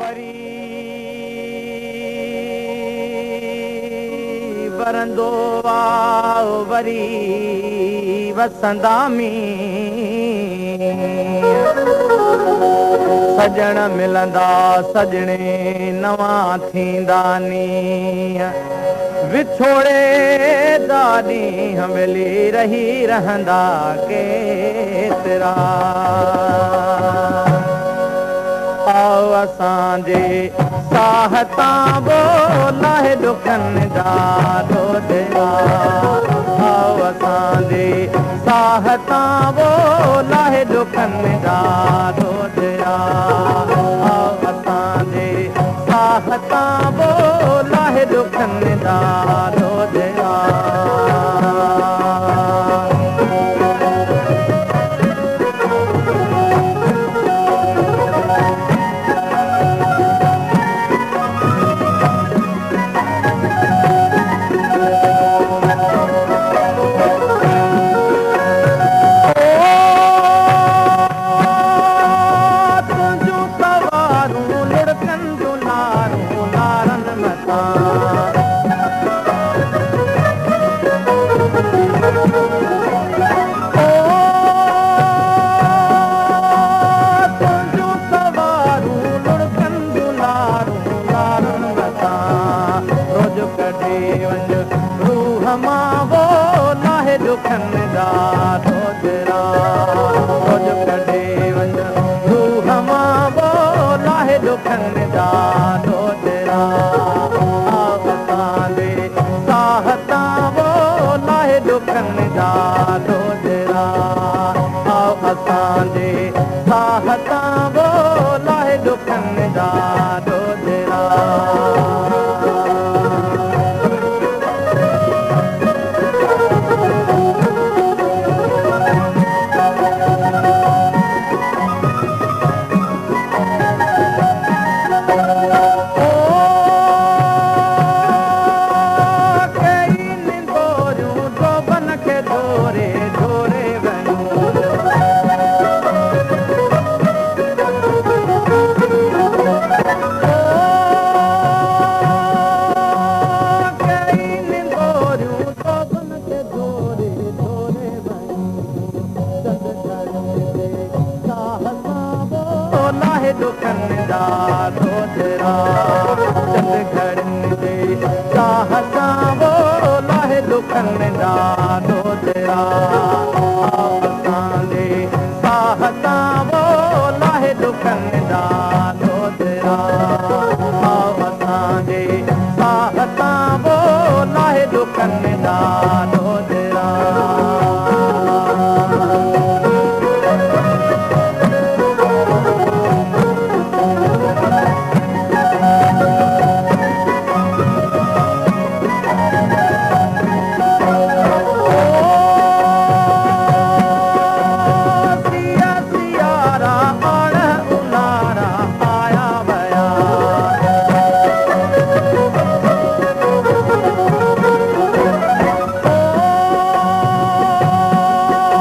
वरी बरंदो वरी वसंदा सजण मिलंदा सजणे नवां थींदा नी विछोड़े दादी मिली रही रहंदा केतिरा आओ असांजे साहता बोलाए दुखनि जा दोदिया आओ असांजे साहता बोलाए दुखनि जा दोदिया आओ असांजे साहता बोलाए दुखनि जा दोदिया दुखनि जा दोदिया रोज कढे वञ रूह मां बोलाए दुखनि जा दोदिया आओ असांजे साहता बोलाए दुखनि जा दोदिया आओ असांजे साहता बोलाए दुखनि जा दोदिया दुखनि जा दोदिया चंद घरनि जे साहता बोलाए दुखनि जा दोदिया आओ असांजे साहता बोलाए दुखनि जा दोदिया